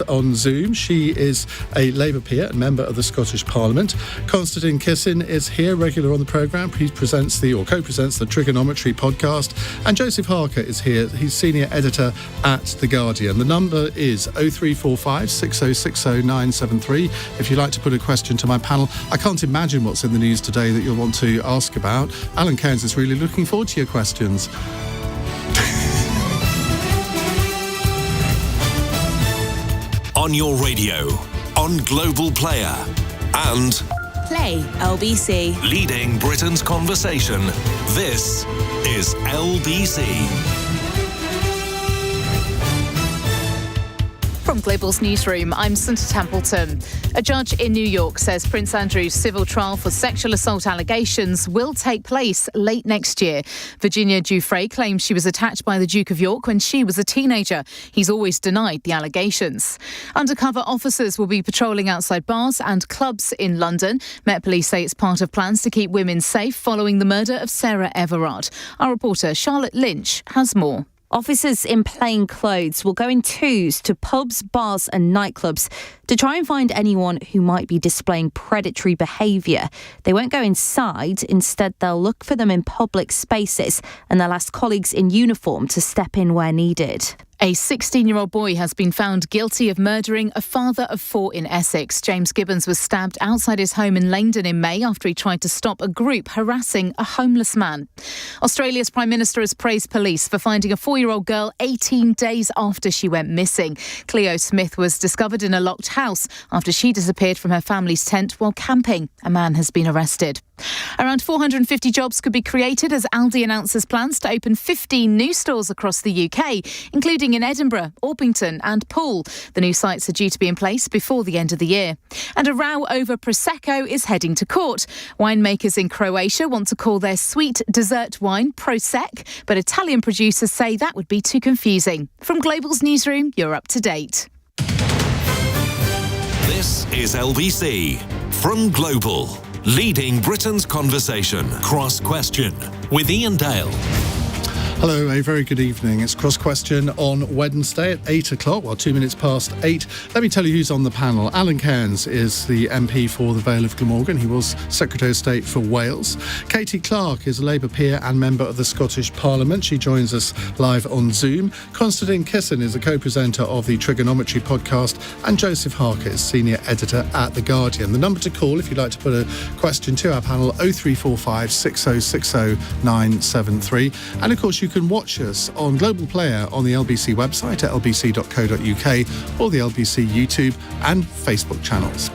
on Zoom. She is a Labour peer and member of the Scottish Parliament. Konstantin Kisin is here, regular on the programme. He co-presents the Trigonometry podcast. And Joseph Harker is here. He's senior editor at The Guardian. The number is 0345 6060 973. If you'd like to put a question to my panel. I can't imagine what's in the news today that you'll want to ask about. Alun Cairns is really looking forward to your questions. On your radio, on Global Player, and Play LBC. Leading Britain's conversation. This is LBC. From Global's newsroom, I'm Sunta Templeton. A judge in New York says Prince Andrew's civil trial for sexual assault allegations will take place late next year. Virginia Giuffre claims she was attacked by the Duke of York when she was a teenager. He's always denied the allegations. Undercover officers will be patrolling outside bars and clubs in London. Met Police say it's part of plans to keep women safe following the murder of Sarah Everard. Our reporter Charlotte Lynch has more. Officers in plain clothes will go in twos to pubs, bars and nightclubs to try and find anyone who might be displaying predatory behaviour. They won't go inside. Instead, they'll look for them in public spaces and they'll ask colleagues in uniform to step in where needed. A 16-year-old boy has been found guilty of murdering a father of four in Essex. James Gibbons was stabbed outside his home in Langdon in May after he tried to stop a group harassing a homeless man. Australia's Prime Minister has praised police for finding a 4-year-old girl 18 days after she went missing. Cleo Smith was discovered in a locked house after she disappeared from her family's tent while camping. A man has been arrested. Around 450 jobs could be created as Aldi announces plans to open 15 new stores across the UK, including in Edinburgh, Orpington and Poole. The new sites are due to be in place before the end of the year. And a row over Prosecco is heading to court. Winemakers in Croatia want to call their sweet dessert wine Prosec, but Italian producers say that would be too confusing. From Global's newsroom, you're up to date. This is LBC from Global. Leading Britain's conversation. Cross Question with Iain Dale. Hello, a very good evening. It's Cross Question on Wednesday at 8 o'clock, 2 minutes past 8. Let me tell you who's on the panel. Alun Cairns is the MP for the Vale of Glamorgan. He was Secretary of State for Wales. Katy is a Labour peer and member of the Scottish Parliament. She joins us live on Zoom. Konstantin Kisin is a co-presenter of the Trigonometry podcast. And Joseph Harker is senior editor at The Guardian. The number to call if you'd like to put a question to our panel, 0345 6060 973. And of course, you can watch us on Global Player on the LBC website at lbc.co.uk or the LBC YouTube and Facebook channels.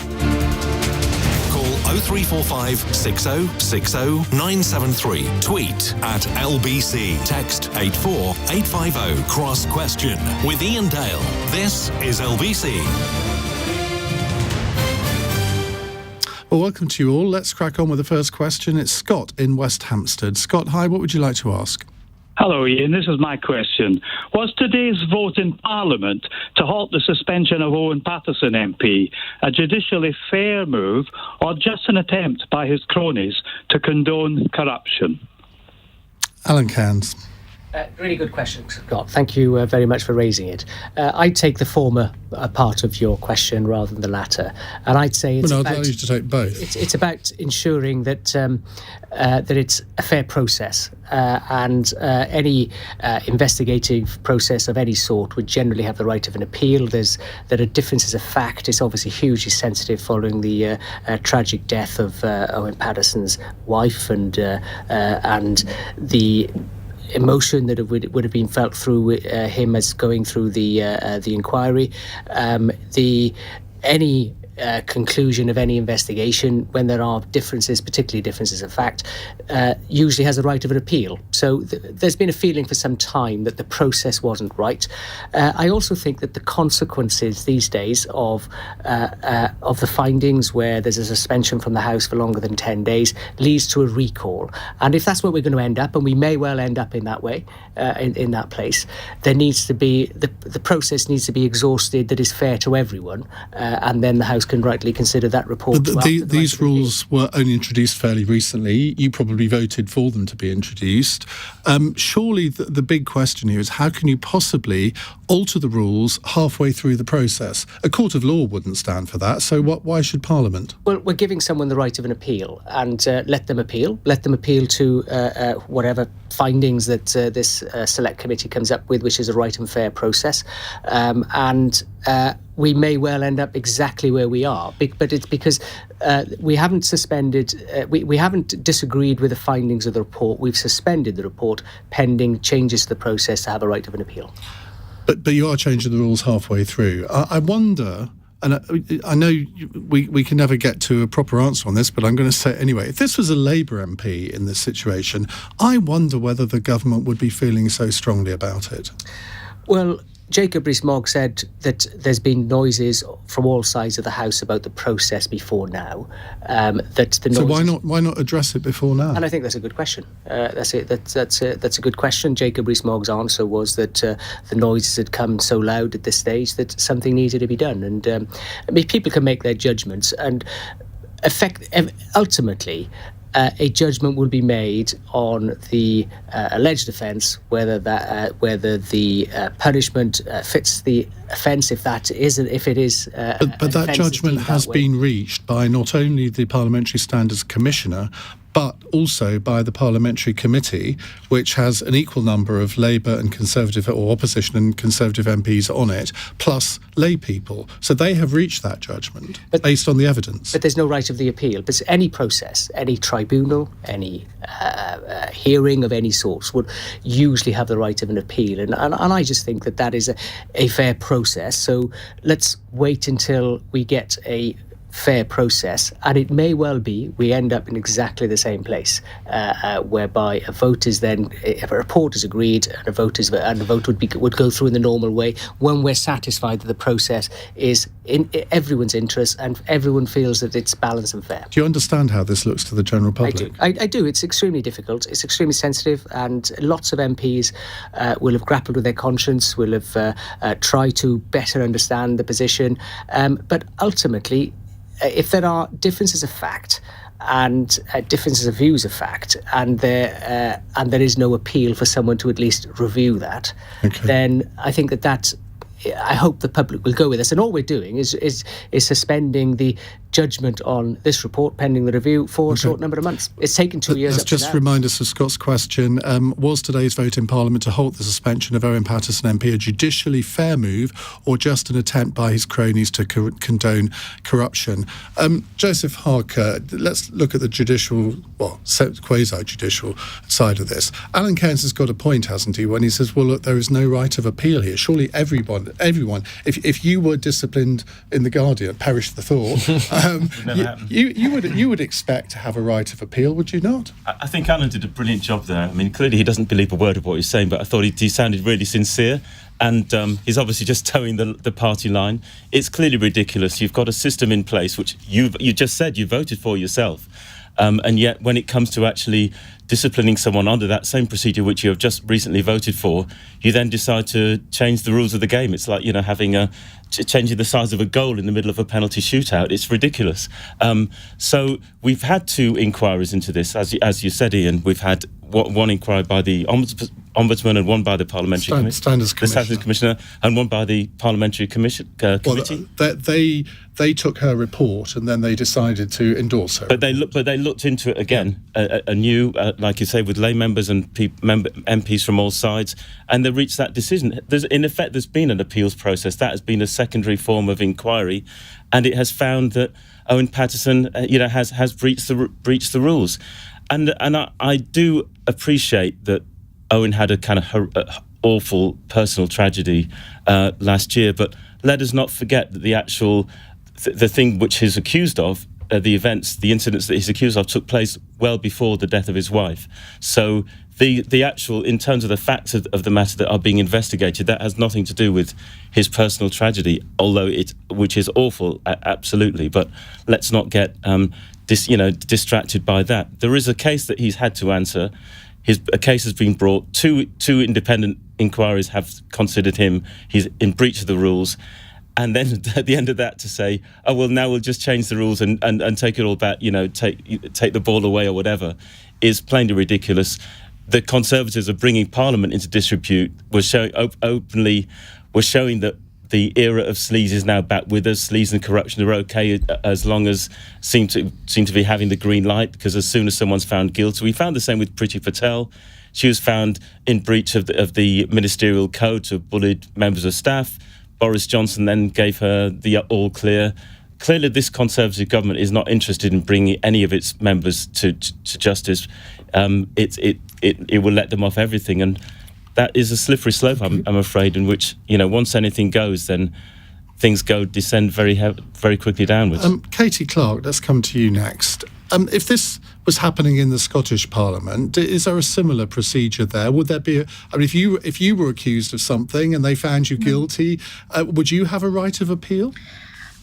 Call 0345 6060 973. Tweet at LBC. Text 84850. Cross Question with Iain Dale. This is LBC. Well, welcome to you all. Let's crack on with the first question. It's Scott in West Hampstead. Scott, hi, what would you like to ask? Hello, Iain. This is my question. Was today's vote in Parliament to halt the suspension of Owen Patterson MP a judicially fair move or just an attempt by his cronies to condone corruption? Alun Cairns. Really good question, Scott. Thank you very much for raising it. I'd take the former part of your question rather than the latter, and I'd say it's I'd like you to take both. It's about ensuring that that it's a fair process, and any investigative process of any sort would generally have the right of an appeal. There are differences of fact. It's obviously hugely sensitive following the tragic death of Owen Patterson's wife, and the emotion that would have been felt through him as going through the inquiry. Any conclusion of any investigation, when there are differences, particularly differences of fact, usually has a right of an appeal. So there's been a feeling for some time that the process wasn't right. I also think that the consequences these days of the findings, where there's a suspension from the House for longer than 10 days, leads to a recall. And if that's where we're going to end up, and we may well end up in that way, in that place, there needs to be, the process needs to be exhausted that is fair to everyone, and then the House can rightly consider that report. But these rules were only introduced fairly recently. You probably voted for them to be introduced. Surely the big question here is how can you possibly alter the rules halfway through the process? A court of law wouldn't stand for that, so why should Parliament? Well, we're giving someone the right of an appeal, and let them appeal to whatever findings that this select committee comes up with, which is a right and fair process. And we may well end up exactly where we are, but it's because we haven't suspended, we haven't disagreed with the findings of the report. We've suspended the report pending changes to the process to have a right of an appeal. But you are changing the rules halfway through. I wonder, and I know we can never get to a proper answer on this, but I'm going to say it anyway. If this was a Labour MP in this situation, I wonder whether the government would be feeling so strongly about it. Well, Jacob Rees-Mogg said that there's been noises from all sides of the House about the process before now. So why not address it before now? And I think that's a good question. That's a good question. Jacob Rees-Mogg's answer was that the noises had come so loud at this stage that something needed to be done. And people can make their judgments, and ultimately, a judgment will be made on the alleged offence, whether the punishment fits the offence, if it is. But that judgment has been reached by not only the Parliamentary Standards Commissioner, but also by the Parliamentary Committee, which has an equal number of Labour and Conservative or Opposition and Conservative MPs on it, plus lay people. So they have reached that judgment based on the evidence. But there's no right of the appeal. But any process, any tribunal, any hearing of any sort would usually have the right of an appeal. And I just think that is a fair process. So let's wait until we get a fair process, and it may well be we end up in exactly the same place, whereby a vote is then, if a report is agreed, and a vote would go through in the normal way when we're satisfied that the process is in everyone's interest and everyone feels that it's balanced and fair. Do you understand how this looks to the general public? I do. It's extremely difficult. It's extremely sensitive, and lots of MPs will have grappled with their conscience, will have tried to better understand the position, but ultimately, if there are differences of fact and differences of views of fact, and there is no appeal for someone to at least review that, then I think that I hope the public will go with us. And all we're doing is suspending the judgment on this report pending the review for a short number of months. It's taken 2 years. Let's just remind us of Scott's question. Was today's vote in Parliament to halt the suspension of Owen Patterson MP a judicially fair move or just an attempt by his cronies to condone corruption? Joseph Harker, let's look at the judicial, quasi-judicial side of this. Alun Cairns has got a point, hasn't he, when he says, well, look, there is no right of appeal here. Surely everyone, if you were disciplined in The Guardian, perish the thought, you would expect to have a right of appeal, would you not? I think Alan did a brilliant job there. I mean, clearly he doesn't believe a word of what he's saying, but I thought he sounded really sincere. And he's obviously just towing the party line. It's clearly ridiculous. You've got a system in place which you just said you voted for yourself. And yet when it comes to actually disciplining someone under that same procedure which you have just recently voted for, you then decide to change the rules of the game. It's like, having changing the size of a goal in the middle of a penalty shootout. It's ridiculous. So we've had 2 inquiries into this, as you said, Ian. We've had one inquiry by the Ombudsman and one by the Parliamentary Standards Commissioner, and one by the Parliamentary Committee. They took her report and then they decided to endorse her. But they looked into it again, anew, like you say, with lay members and MPs from all sides, and they reached that decision. There's been an appeals process that has been a secondary form of inquiry, and it has found that Owen Patterson, has breached the rules, and I do appreciate that Owen had a kind of awful personal tragedy last year, but let us not forget that the thing which he's accused of, the incidents that he's accused of, took place well before the death of his wife. So the actual, in terms of the facts of the matter that are being investigated, that has nothing to do with his personal tragedy, although which is awful, absolutely. But let's not get distracted by that. There is a case that he's had to answer. A case has been brought. Two independent inquiries have considered he's in breach of the rules. And then at the end of that to say, oh, well, now we'll just change the rules and take it all back, take the ball away or whatever, is plainly ridiculous. the Conservatives are bringing Parliament into disrepute was showing that the era of sleaze is now back with us. Sleaze and corruption are okay as long as seem to be having the green light, because as soon as someone's found guilty, we found the same with Priti Patel. She was found in breach of the ministerial code to have bullied members of staff. Boris Johnson then gave her the all clear. Clearly, this Conservative government is not interested in bringing any of its members to justice. It will let them off everything, and that is a slippery slope, I'm afraid, in which, once anything goes, then things descend very quickly downwards. Katy Clark, let's come to you next. If this was happening in the Scottish Parliament, is there a similar procedure there? Would there be if you were accused of something and they found you guilty, would you have a right of appeal?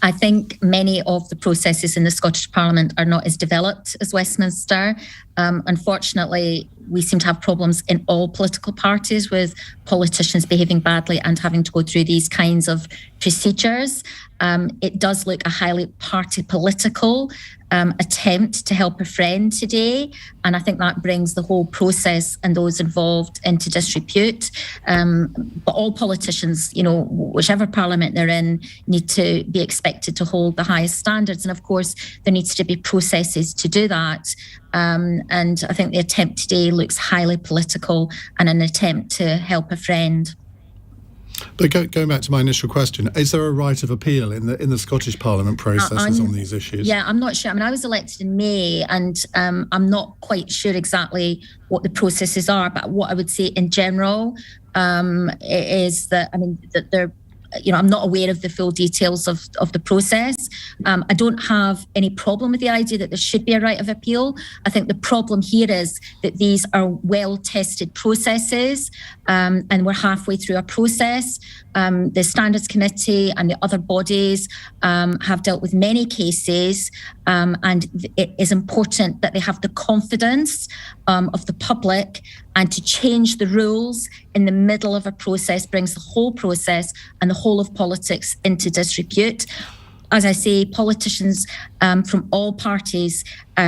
I think many of the processes in the Scottish Parliament are not as developed as Westminster. Unfortunately, we seem to have problems in all political parties with politicians behaving badly and having to go through these kinds of procedures. It does look a highly party political attempt to help a friend today. And I think that brings the whole process and those involved into disrepute. But all politicians, whichever parliament they're in, need to be expected to hold the highest standards. And of course, there needs to be processes to do that. And I think the attempt today looks highly political and an attempt to help a friend. But going back to my initial question, is there a right of appeal in the Scottish Parliament processes on these issues? Yeah, I'm not sure. I was elected in May, and I'm not quite sure exactly what the processes are. But what I would say in general is that that they're. I'm not aware of the full details of the process. I don't have any problem with the idea that there should be a right of appeal. I think the problem here is that these are well-tested processes, and we're halfway through a process. The Standards Committee and the other bodies have dealt with many cases, and it is important that they have the confidence of the public, and to change the rules in the middle of a process brings the whole process and the whole of politics into disrepute. As I say, politicians from all parties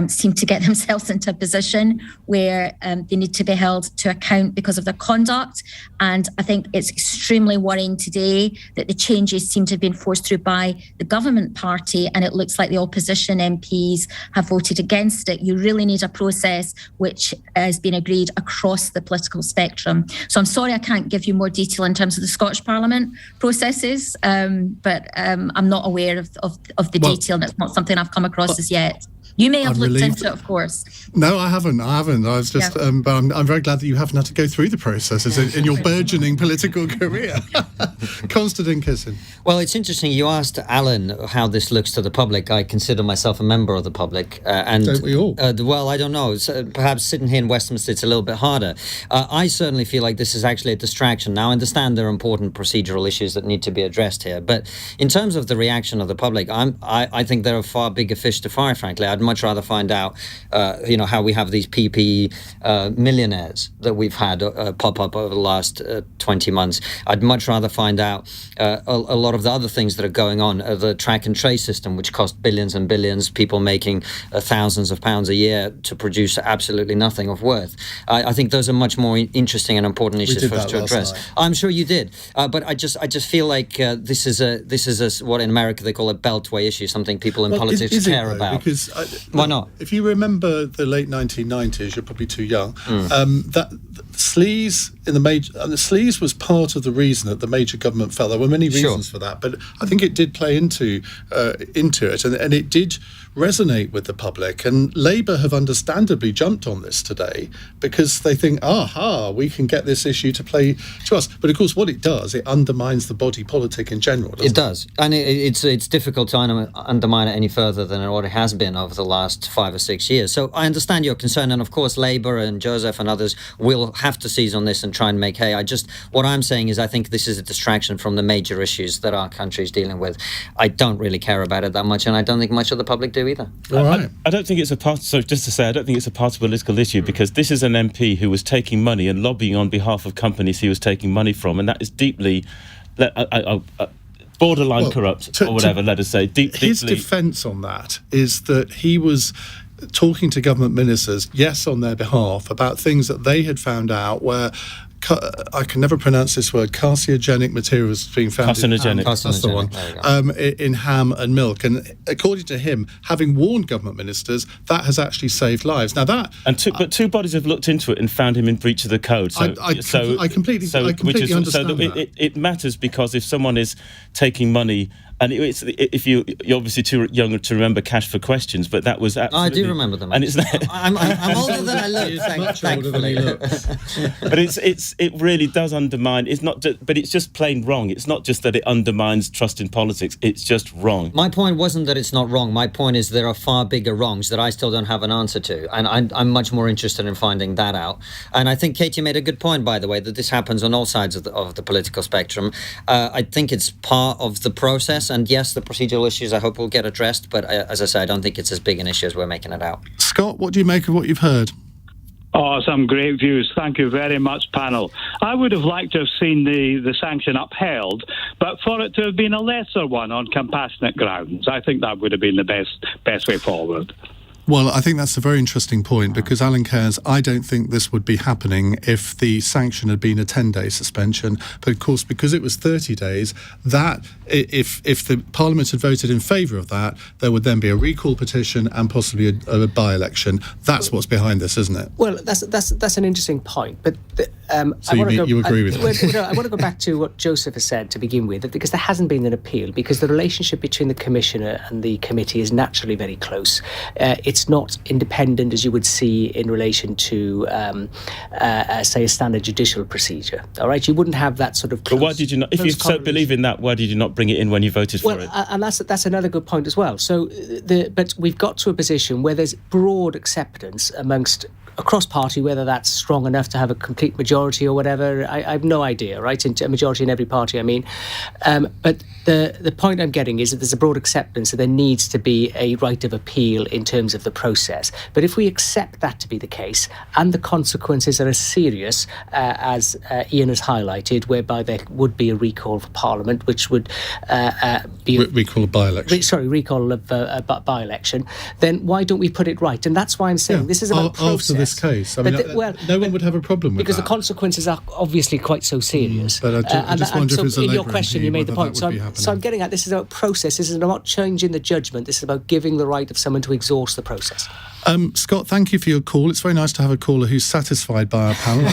seem to get themselves into a position where they need to be held to account because of their conduct. And I think it's extremely worrying today that the changes seem to have been forced through by the government party, and it looks like the opposition MPs have voted against it. You really need a process which has been agreed across the political spectrum. So I'm sorry I can't give you more detail in terms of the Scottish Parliament processes, but I'm not aware of the detail, and it's not something I've come across as yet. You may have looked into it, of course. No, I haven't. I was just, but I'm very glad that you haven't had to go through the processes in your burgeoning political career. Konstantin Kisin. Well, it's interesting. You asked Alan how this looks to the public. I consider myself a member of the public. And don't we all? Well, I don't know. So perhaps sitting here in Westminster, it's a little bit harder. I certainly feel like this is actually a distraction. Now, I understand there are important procedural issues that need to be addressed here. But in terms of the reaction of the public, I think there are far bigger fish to fry, frankly. I'd much rather find out, how we have these PPE millionaires that we've had pop up over the last 20 months. I'd much rather find out a lot of the other things that are going on, the track and trace system, which cost billions and billions, people making thousands of pounds a year to produce absolutely nothing of worth. I think those are much more interesting and important issues for us to address. I'm sure you did, but I just feel like this is what in America they call a beltway issue, something people in politics care about. Because why not? If you remember the late 1990s, you're probably too young. That sleaze in the major, and the sleaze was part of the reason that the major government fell. There were many reasons for that, but I think it did play into it, and it did resonate with the public. And Labour have understandably jumped on this today because they think, we can get this issue to play to us. But of course, what it does, it undermines the body politic in general. Doesn't it? It does, and it's difficult to undermine it any further than what it has been over the last 5 or 6 years. So I understand your concern, and of course, Labour and Joseph and others will have to seize on this and try and make hay. What I'm saying is I think this is a distraction from the major issues that our country is dealing with. I don't really care about it that much, and I don't think much of the public do either. All right. I don't think it's a part. So just to say, I don't think it's a party political issue, because this is an MP who was taking money and lobbying on behalf of companies he was taking money from, and that is deeply borderline corrupt or whatever. Let us say. His defence on that is that he was talking to government ministers, yes, on their behalf, about things that they had found out where I can never pronounce this word, carcinogenic materials being found in ham. That's the one. In ham and milk. And according to him, having warned government ministers, that has actually saved lives. Now that... But two bodies have looked into it and found him in breach of the code. So, I completely understand that. It matters because if someone is taking money... And if you're obviously too young to remember Cash for Questions, but that was absolutely... I do remember them. And I'm older than I look, thankfully. But it really does undermine. But it's just plain wrong. It's not just that it undermines trust in politics. It's just wrong. My point wasn't that it's not wrong. My point is there are far bigger wrongs that I still don't have an answer to, and I'm much more interested in finding that out. And I think Katy made a good point, by the way, that this happens on all sides of the political spectrum. I think it's part of the process. And yes, the procedural issues I hope will get addressed, but as I say, I don't think it's as big an issue as we're making it out. Scott, what do you make of what you've heard? Oh, some great views. Thank you very much, panel. I would have liked to have seen the sanction upheld, but for it to have been a lesser one on compassionate grounds, I think that would have been the best way forward. Well, I think that's a very interesting point because Alun Cairns, I don't think this would be happening if the sanction had been a 10-day suspension. But of course, because it was 30 days, that if the Parliament had voted in favour of that, there would then be a recall petition and possibly a by-election. That's what's behind this, isn't it? Well, that's an interesting point. But so you agree with that? I want to go back to what Joseph has said to begin with, because there hasn't been an appeal, because the relationship between the Commissioner and the committee is naturally very close. It's not independent as you would see in relation to, say, a standard judicial procedure. All right, you wouldn't have that sort of. But why did you not? If you so believe in that, why did you not bring it in when you voted for it? Well, and that's another good point as well. So, but we've got to a position where there's broad acceptance across party, whether that's strong enough to have a complete majority or whatever, I have no idea, right? A majority in every party, I mean. But the point I'm getting is that there's a broad acceptance that there needs to be a right of appeal in terms of the process. But if we accept that to be the case, and the consequences are as serious as Iain has highlighted, whereby there would be a recall for Parliament, which would be... recall of by-election. Recall of by-election, then why don't we put it right? And that's why I'm saying this is about process. This case, I mean, no one would have a problem with because that. the consequences are obviously quite so serious. But I just wonder if it's a in your question, you made the point. So I'm getting at this is about process. This is not changing the judgment. This is about giving the right of someone to exhaust the process. Scott, thank you for your call. It's very nice to have a caller who's satisfied by our panel.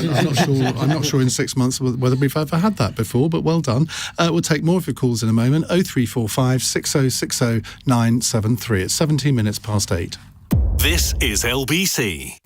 I'm not sure in 6 months whether we've ever had that before, but well done. We'll take more of your calls in a moment. 0345 6060 973. It's 17 minutes past 8. This is LBC.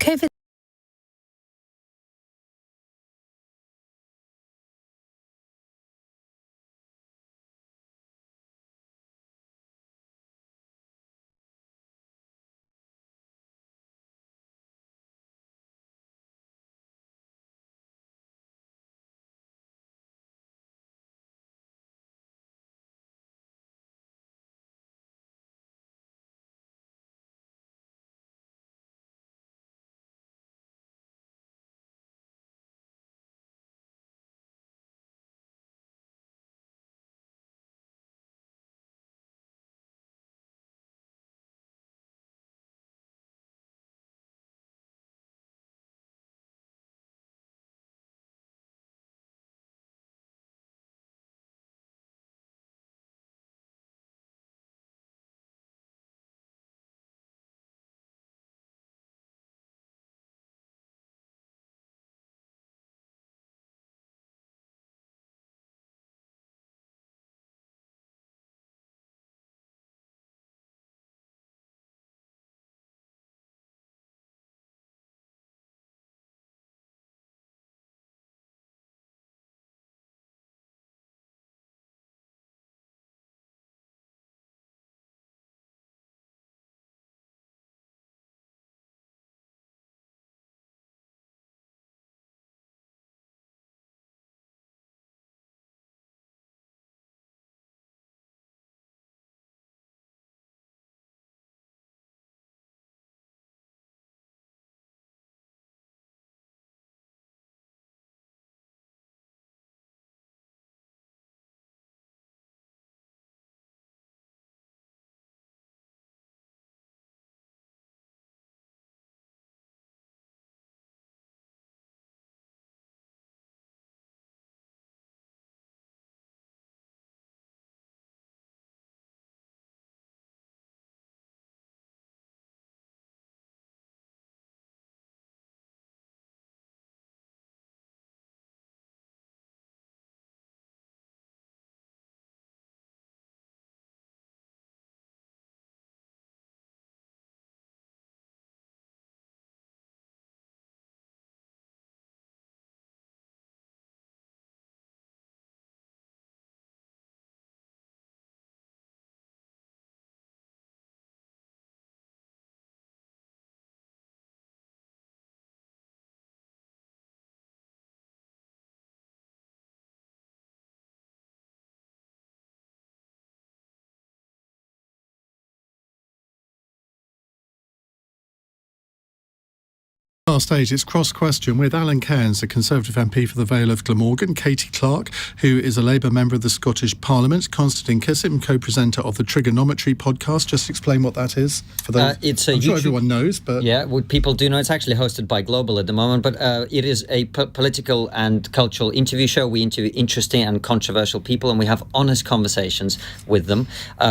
past 8. It's Cross Question with Alun Cairns, the Conservative MP for the Vale of Glamorgan, Katy Clark, who is a Labour member of the Scottish Parliament, Konstantin Kisin, co-presenter of the Trigonometry podcast. Just explain what that is for those. It's a I'm sure YouTube, everyone knows, but yeah, what people do know. It's actually hosted by Global at the moment, but it is a political and cultural interview show. We interview interesting and controversial people, and we have honest conversations with them,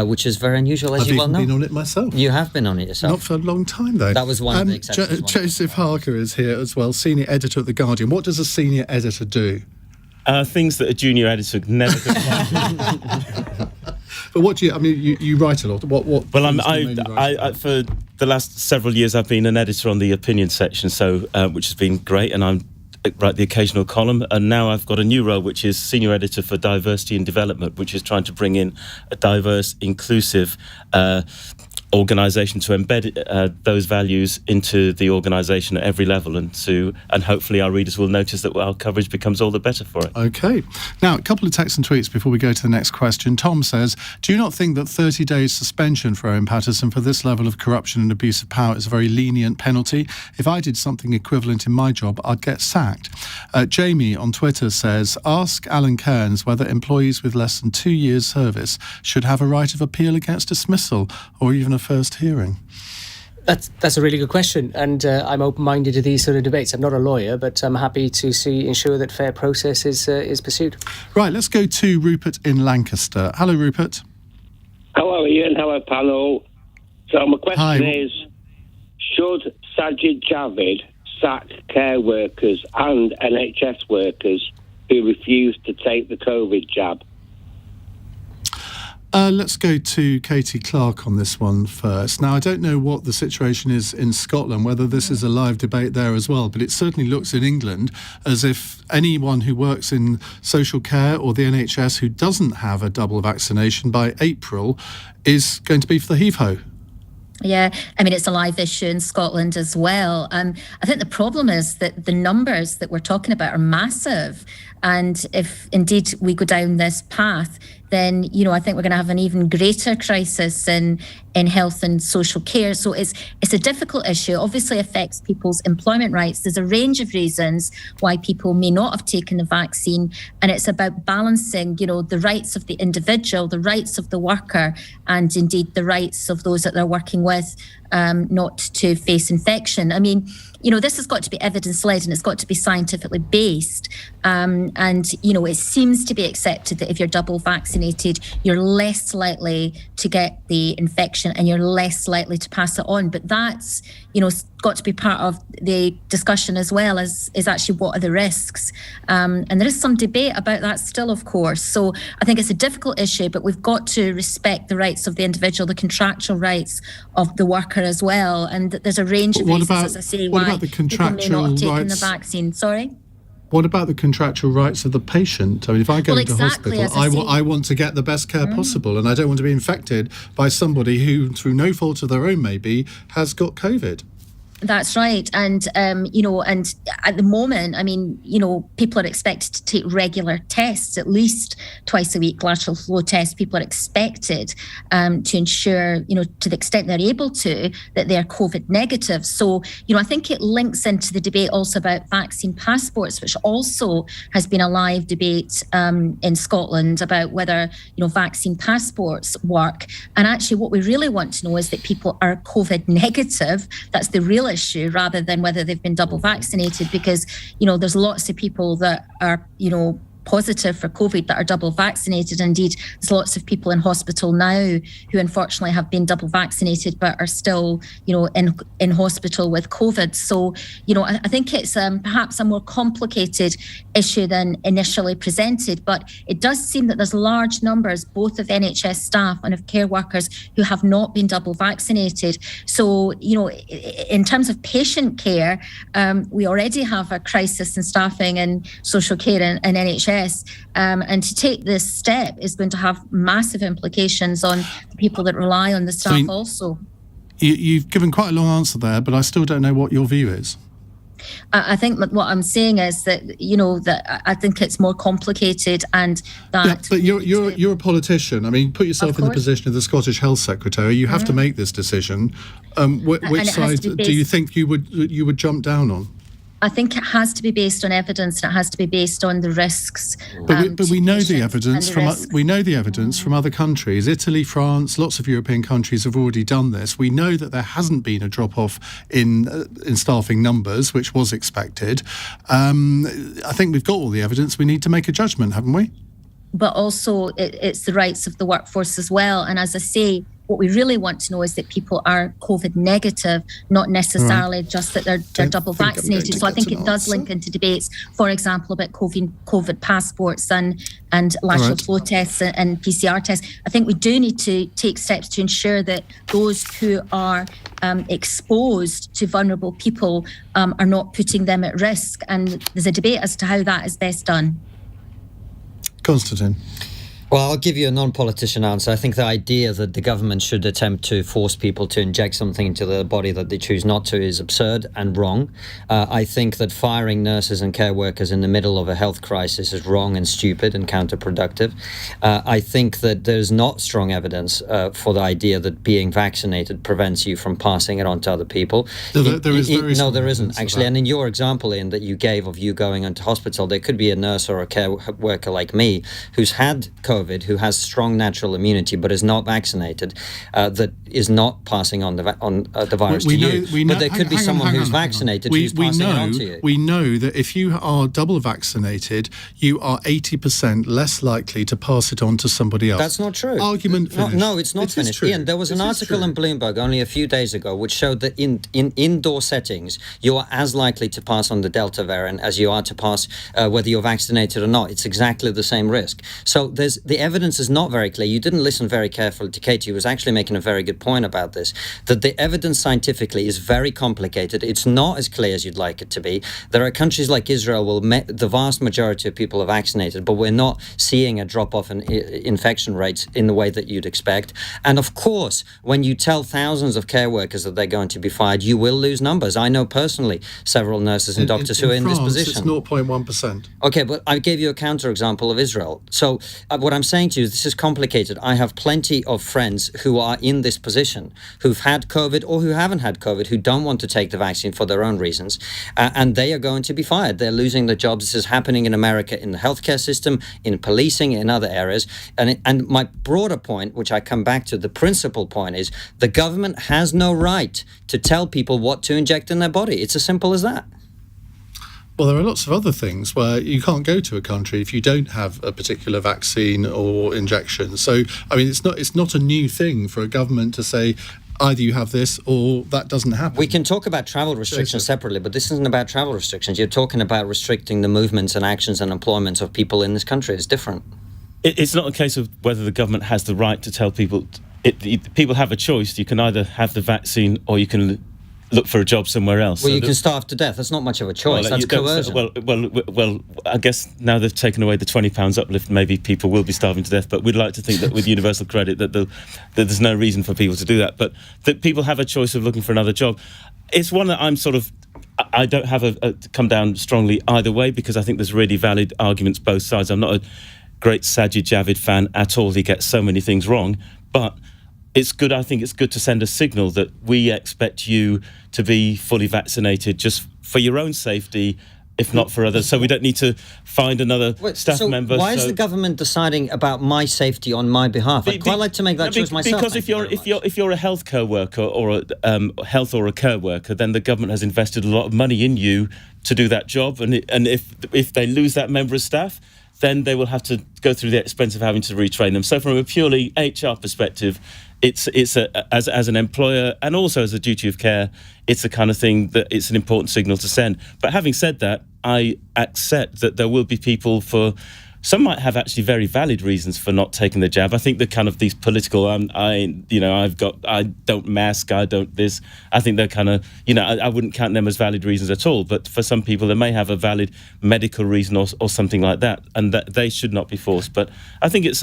which is very unusual, as you well know. I've been on it myself. You have been on it yourself. Not for a long time, though. That was one of the exceptions. Joseph Harker is here as well, senior editor at The Guardian. What does a senior editor do? Things that a junior editor never could find. But what do you? I mean, you write a lot. What? Well, I for the last several years I've been an editor on the opinion section, so which has been great, and I'm write the occasional column, and now I've got a new role, which is senior editor for diversity and development, which is trying to bring in a diverse, inclusive organisation to embed those values into the organisation at every level, and hopefully our readers will notice that our coverage becomes all the better for it. Okay. Now, a couple of texts and tweets before we go to the next question. Tom says, do you not think that 30 days suspension for Owen Patterson for this level of corruption and abuse of power is a very lenient penalty? If I did something equivalent in my job, I'd get sacked. Jamie on Twitter says, ask Alun Cairns whether employees with less than 2 years service should have a right of appeal against dismissal or even a first hearing. That's a really good question, and I'm open-minded to these sort of debates. I'm not a lawyer, but I'm happy to ensure that fair process is pursued. Right, let's go to Rupert in Lancaster. Hello, Rupert. Hello, Ian. Hello, panel. So my question is, should Sajid Javid sack care workers and NHS workers who refuse to take the COVID jab? Let's go to Katy Clark on this one first. Now, I don't know what the situation is in Scotland, whether this is a live debate there as well, but it certainly looks in England as if anyone who works in social care or the NHS who doesn't have a double vaccination by April is going to be for the heave-ho. Yeah, I mean, it's a live issue in Scotland as well. I think the problem is that the numbers that we're talking about are massive. And if indeed we go down this path, then, I think we're going to have an even greater crisis in health and social care. So it's a difficult issue. Obviously affects people's employment rights. There's a range of reasons why people may not have taken the vaccine. And it's about balancing, the rights of the individual, the rights of the worker, and indeed the rights of those that they're working with, not to face infection. I mean, this has got to be evidence-led and it's got to be scientifically based. And, it seems to be accepted that if you're double vaccinated, you're less likely to get the infection and you're less likely to pass it on. But that's, got to be part of the discussion as well as actually what are the risks. And there is some debate about that still, of course. So I think it's a difficult issue, but we've got to respect the rights of the individual, the contractual rights of the worker as well. And there's a range of reasons, as I say, why people may not have taken the vaccine. Sorry? What about the contractual rights of the patient? I mean, if I go into hospital, I want to get the best care possible, and I don't want to be infected by somebody who, through no fault of their own maybe, has got COVID. That's right. And, and at the moment, I mean, people are expected to take regular tests, at least twice a week, lateral flow tests. People are expected to ensure, to the extent they're able to, that they're COVID negative. So, I think it links into the debate also about vaccine passports, which also has been a live debate in Scotland about whether, vaccine passports work. And actually what we really want to know is that people are COVID negative. That's the real issue, rather than whether they've been double vaccinated, because there's lots of people that are positive for COVID that are double vaccinated. Indeed, there's lots of people in hospital now who unfortunately have been double vaccinated but are still in hospital with COVID. So I think it's perhaps a more complicated issue than initially presented, but it does seem that there's large numbers both of NHS staff and of care workers who have not been double vaccinated. So in terms of patient care, we already have a crisis in staffing and social care and NHS. And to take this step is going to have massive implications on the people that rely on the staff also. You've given quite a long answer there, but I still don't know what your view is. I think what I'm saying is that, that I think it's more complicated, and that... Yeah, but you're a politician. I mean, put yourself in the position of the Scottish Health Secretary. You have to make this decision. Which side do you think you would jump down on? I think it has to be based on evidence, and it has to be based on the risks. But we know the evidence from other countries. Italy, France, lots of European countries have already done this. We know that there hasn't been a drop off in staffing numbers, which was expected. I think we've got all the evidence. We need to make a judgment, haven't we? But also, it's the rights of the workforce as well. And as I say, what we really want to know is that people are COVID negative, not necessarily just that they're double vaccinated. So I think it does link into debates, for example, about COVID passports and lateral flow tests and PCR tests. I think we do need to take steps to ensure that those who are exposed to vulnerable people are not putting them at risk. And there's a debate as to how that is best done. Konstantin. Well, I'll give you a non-politician answer. I think the idea that the government should attempt to force people to inject something into their body that they choose not to is absurd and wrong. I think that firing nurses and care workers in the middle of a health crisis is wrong and stupid and counterproductive. I think that there's not strong evidence for the idea that being vaccinated prevents you from passing it on to other people. There isn't, actually. And in your example, Ian, that you gave of you going into hospital, there could be a nurse or a care worker like me who's had COVID, who has strong natural immunity but is not vaccinated, that is not passing on the virus to you. But there could be someone who's vaccinated who's passing it on to you. We know that if you are double vaccinated, you are 80% less likely to pass it on to somebody else. That's not true. Argument finished. No, it's not finished. Ian, there was an article in Bloomberg only a few days ago which showed that in indoor settings, you are as likely to pass on the Delta variant as you are to pass whether you're vaccinated or not. It's exactly the same risk. So the evidence is not very clear. You didn't listen very carefully to Katy, who was actually making a very good point about this, that the evidence scientifically is very complicated. It's not as clear as you'd like it to be. There are countries like Israel where the vast majority of people are vaccinated, but we're not seeing a drop-off in infection rates in the way that you'd expect. And of course, when you tell thousands of care workers that they're going to be fired, you will lose numbers. I know personally several nurses and doctors who are in this position. It's 0.1%. Okay, but I gave you a counterexample of Israel. So what I'm saying to you is this is complicated. I have plenty of friends who are in this position, who've had COVID or who haven't had COVID, who don't want to take the vaccine for their own reasons, and they are going to be fired. They're losing their jobs. This is happening in America in the healthcare system, in policing, in other areas. And my broader point, which I come back to, the principal point is the government has no right to tell people what to inject in their body. It's as simple as that. Well, there are lots of other things where you can't go to a country if you don't have a particular vaccine or injection. So, I mean, it's not a new thing for a government to say either you have this or that doesn't happen. We can talk about travel restrictions separately, but this isn't about travel restrictions. You're talking about restricting the movements and actions and employments of people in this country. It's different. It's not a case of whether the government has the right to tell people. People have a choice. You can either have the vaccine or you can look for a job somewhere else. Well, so you can starve to death. That's not much of a choice. That's coercion. Well, I guess now they've taken away the £20 uplift, maybe people will be starving to death, but we'd like to think that with universal credit that there's no reason for people to do that, but that people have a choice of looking for another job. It's one that I don't have a come down strongly either way, because I think there's really valid arguments both sides. I'm not a great Sajid Javid fan at all. He gets so many things wrong, but it's good. I think it's good to send a signal that we expect you to be fully vaccinated just for your own safety, if not for others. So we don't need to find another staff member. Why is the government deciding about my safety on my behalf? I'd quite like to make that choice myself. Because if you're a healthcare worker or a health or a care worker, then the government has invested a lot of money in you to do that job, and if they lose that member of staff, then they will have to go through the expense of having to retrain them. So from a purely HR perspective, it's as an employer and also as a duty of care, it's the kind of thing that it's an important signal to send. But having said that, I accept that there will be people some might have actually very valid reasons for not taking the jab. I think the kind of these political, I don't mask, I don't this. I think they're kind of, I wouldn't count them as valid reasons at all. But for some people, they may have a valid medical reason or something like that, and that they should not be forced. But I think it's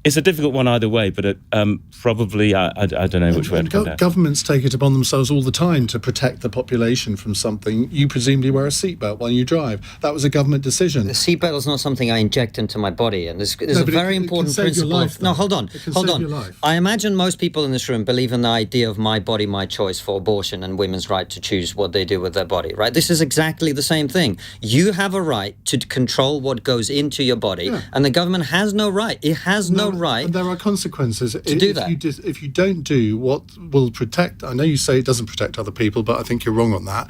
It's a difficult one either way, but probably I don't know which way it'd come down. Governments take it upon themselves all the time to protect the population from something. You presumably wear a seatbelt while you drive. That was a government decision. The seatbelt is not something I inject into my body, and there's a very important principle. No, hold on. I imagine most people in this room believe in the idea of my body, my choice for abortion and women's right to choose what they do with their body, right? This is exactly the same thing. You have a right to control what goes into your body, and the government has no right. It has no right. And there are consequences to do that. If you don't do what will protect, I know you say it doesn't protect other people, but I think you're wrong on that.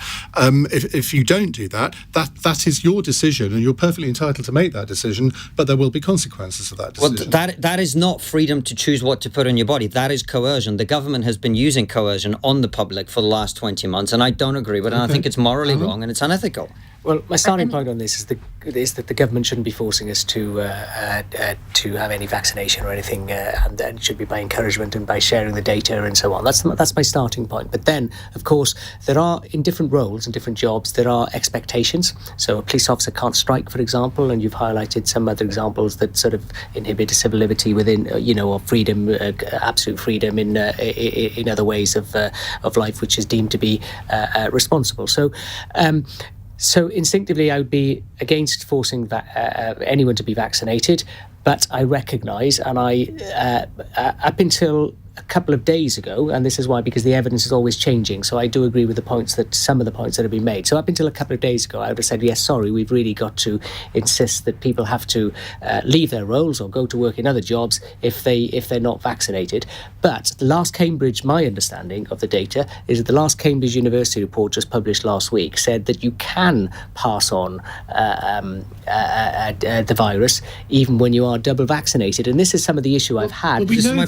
If you don't do that, that is your decision, and you're perfectly entitled to make that decision, but there will be consequences of that decision. Well, that is not freedom to choose what to put in your body. That is coercion. The government has been using coercion on the public for the last 20 months, and I don't agree with it, and I think it's morally wrong and it's unethical. Well, my starting point on this is that the government shouldn't be forcing us to have any vaccination or anything, and it should be by encouragement and by sharing the data and so on. That's my starting point. But then, of course, there are, in different roles and different jobs, there are expectations. So a police officer can't strike, for example, and you've highlighted some other examples that sort of inhibit civil liberty within, or freedom, absolute freedom in other ways of life, which is deemed to be responsible. So instinctively, I would be against forcing anyone to be vaccinated, but I recognise, and up until a couple of days ago, and this is why, because the evidence is always changing, so I do agree with some of the points that have been made. So up until a couple of days ago, I would have said, yes, sorry, we've really got to insist that people have to leave their roles or go to work in other jobs if they're not vaccinated. But the last Cambridge, my understanding of the data is that the last Cambridge University report just published last week said that you can pass on the virus even when you are double vaccinated, and this is some of the issue I've had. We know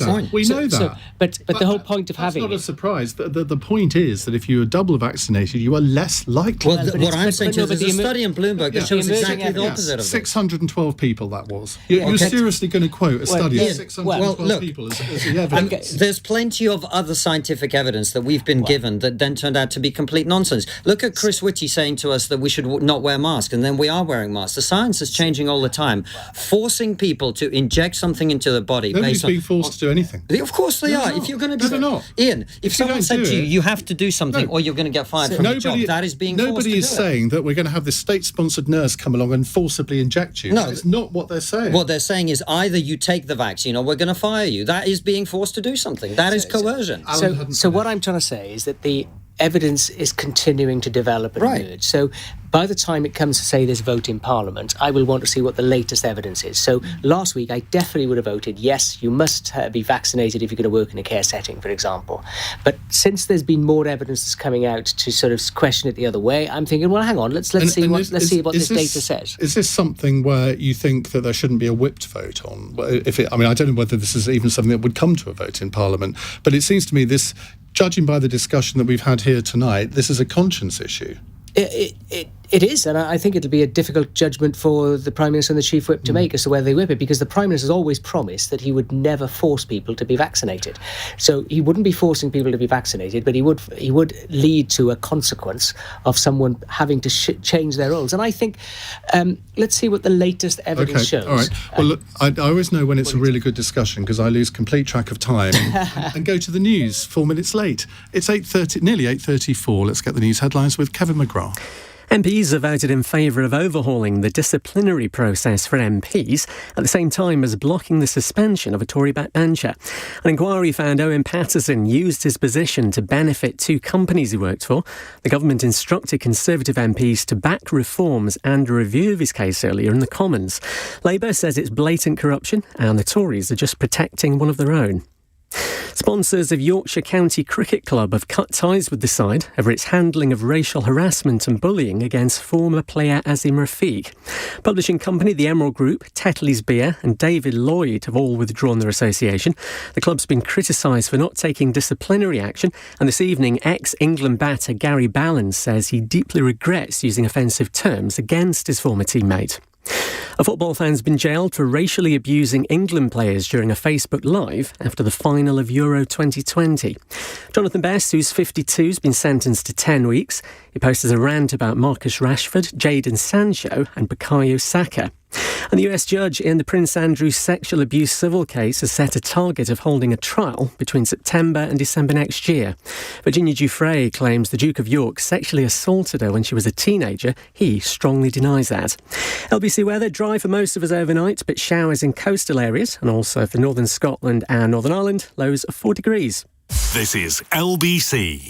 that. But the whole point of having it's not a surprise. The point is that if you are double vaccinated, you are less likely. Well, what I'm saying is there's a study in Bloomberg that shows exactly the opposite of this. 612 people, that was. You're seriously going to quote a study of 612 people as the evidence? There's plenty of other scientific evidence that we've been given that then turned out to be complete nonsense. Look at Chris Whitty saying to us that we should not wear masks, and then we are wearing masks. The science is changing all the time. Forcing people to inject something into their body. Nobody's being forced to do anything. Of course they are. If you're going to be... No, they're not. Ian, if someone said to you, you have to do something or you're going to get fired from your job, that is being forced to do. Nobody is saying that we're going to have this state-sponsored nurse come along and forcibly inject you. No, it's not what they're saying. What they're saying is either you take the vaccine or we're going to fire you. That is being forced to do something. That is coercion. So what I'm trying to say is that the evidence is continuing to develop and emerge. So by the time it comes to, say, this vote in Parliament, I will want to see what the latest evidence is. So last week, I definitely would have voted, yes, you must be vaccinated if you're going to work in a care setting, for example. But since there's been more evidence that's coming out to sort of question it the other way, I'm thinking, well, hang on, let's see what this data says. Is this something where you think that there shouldn't be a whipped vote on? I don't know whether this is even something that would come to a vote in Parliament, but it seems to me this, judging by the discussion that we've had here tonight, this is a conscience issue. It is, and I think it'll be a difficult judgment for the Prime Minister and the Chief Whip to make as to whether they whip it, because the Prime Minister has always promised that he would never force people to be vaccinated. So he wouldn't be forcing people to be vaccinated, but he would lead to a consequence of someone having to change their roles. And I think, let's see what the latest evidence shows. All right. Well, look, I always know when it's a really good discussion because I lose complete track of time and go to the news 4 minutes late. It's 8:30, nearly 8:34. Let's get the news headlines with Kevin McGrath. MPs have voted in favour of overhauling the disciplinary process for MPs at the same time as blocking the suspension of a Tory backbencher. An inquiry found Owen Patterson used his position to benefit two companies he worked for. The government instructed Conservative MPs to back reforms and a review of his case earlier in the Commons. Labour says it's blatant corruption and the Tories are just protecting one of their own. Sponsors of Yorkshire County Cricket Club have cut ties with the side over its handling of racial harassment and bullying against former player Azim Rafiq. Publishing company The Emerald Group, Tetley's Beer and David Lloyd have all withdrawn their association. The club's been criticised for not taking disciplinary action, and this evening ex-England batter Gary Ballan says he deeply regrets using offensive terms against his former teammate. A football fan's been jailed for racially abusing England players during a Facebook Live after the final of Euro 2020. Jonathan Best, who's 52, has been sentenced to 10 weeks. He posted a rant about Marcus Rashford, Jadon Sancho and Bukayo Saka. And the US judge in the Prince Andrew sexual abuse civil case has set a target of holding a trial between September and December next year. Virginia Giuffre claims the Duke of York sexually assaulted her when she was a teenager. He strongly denies that. LBC weather, dry for most of us overnight, but showers in coastal areas and also for northern Scotland and Northern Ireland, lows of 4 degrees. This is LBC.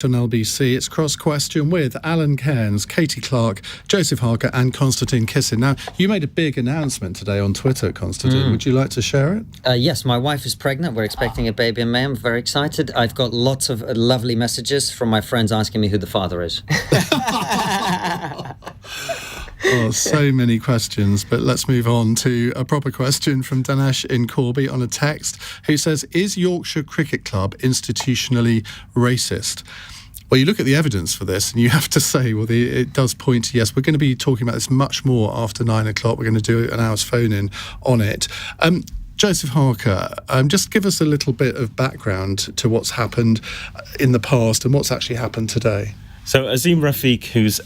On LBC, it's Cross Question with Alun Cairns, Katy Clark, Joseph Harker and Konstantin Kisin. Now, you made a big announcement today on Twitter, Konstantin. Would you like to share it? Yes, my wife is pregnant. We're expecting a baby in May. I'm very excited. I've got lots of lovely messages from my friends asking me who the father is. Oh, so many questions, but let's move on to a proper question from Danesh in Corby on a text who says, is Yorkshire Cricket Club institutionally racist? Well, you look at the evidence for this and you have to say, well, it does point to yes. We're going to be talking about this much more after 9 o'clock. We're going to do an hour's phone-in on it. Joseph Harker, just give us a little bit of background to what's happened in the past and what's actually happened today. So Azim Rafiq, who's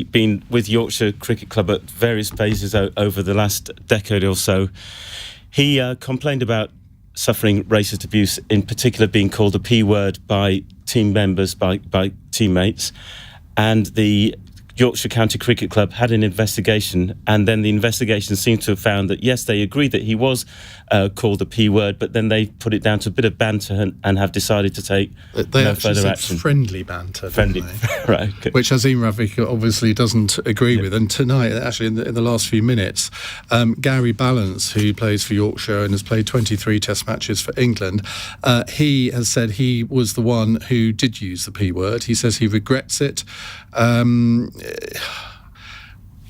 been with Yorkshire Cricket Club at various phases over the last decade or so, he complained about suffering racist abuse, in particular being called a P word by team members, by teammates. And the Yorkshire County Cricket Club had an investigation, and then the investigation seemed to have found that, yes, they agreed that he was called the P word, but then they put it down to a bit of banter and have decided to take no further action. Friendly banter, right? Okay. Which Azim Rafiq obviously doesn't agree with. And tonight, actually, in the last few minutes, Gary Balance, who plays for Yorkshire and has played 23 Test matches for England, he has said he was the one who did use the P word. He says he regrets it.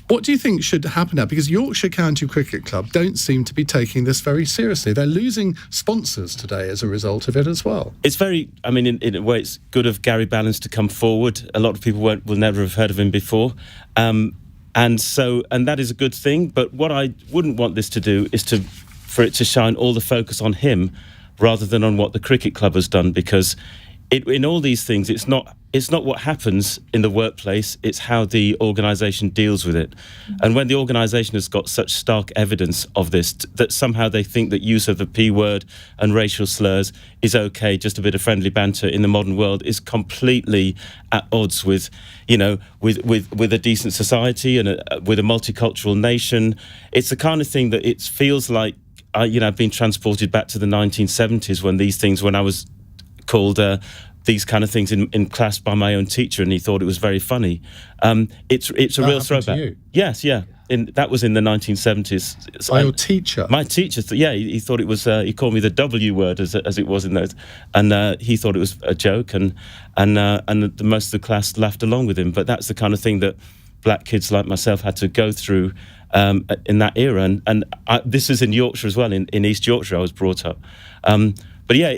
What do you think should happen now? Because Yorkshire County Cricket Club don't seem to be taking this very seriously. They're losing sponsors today as a result of it as well. It's very, I mean, in a way, it's good of Gary Balance to come forward. A lot of people will never have heard of him before. And that is a good thing. But what I wouldn't want this to do is for it to shine all the focus on him rather than on what the cricket club has done, because in all these things, it's not what happens in the workplace, it's how the organisation deals with it. And when the organisation has got such stark evidence of this, that somehow they think that use of the P word and racial slurs is okay, just a bit of friendly banter in the modern world, is completely at odds with, with a decent society and with a multicultural nation. It's the kind of thing that it feels like, I've been transported back to the 1970s when I was called these kind of things in class by my own teacher, and he thought it was very funny. It's a real throwback. To you? Yes, yeah. That was in the 1970s. By your teacher? My teacher, he thought it was. He called me the W word as it was in those, and he thought it was a joke, and most of the class laughed along with him. But that's the kind of thing that black kids like myself had to go through in that era, and this is in Yorkshire as well. In East Yorkshire, I was brought up. But yeah,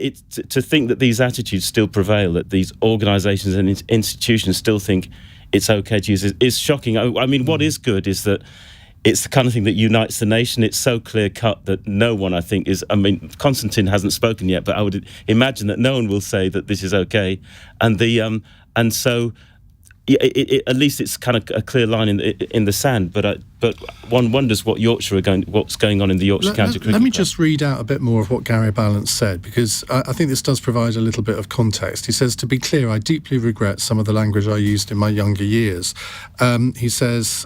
to think that these attitudes still prevail, that these organisations and institutions still think it's okay to use it, is shocking. I mean, what is good is that it's the kind of thing that unites the nation. It's so clear-cut that no one, I think, is... I mean, Konstantin hasn't spoken yet, but I would imagine that no one will say that this is okay. And so... at least it's kind of a clear line in the sand, but one wonders what's going on in the Yorkshire County Cricket Club. Let me just read out a bit more of what Gary Balance said, because I think this does provide a little bit of context. He says, "To be clear, I deeply regret some of the language I used in my younger years." He says...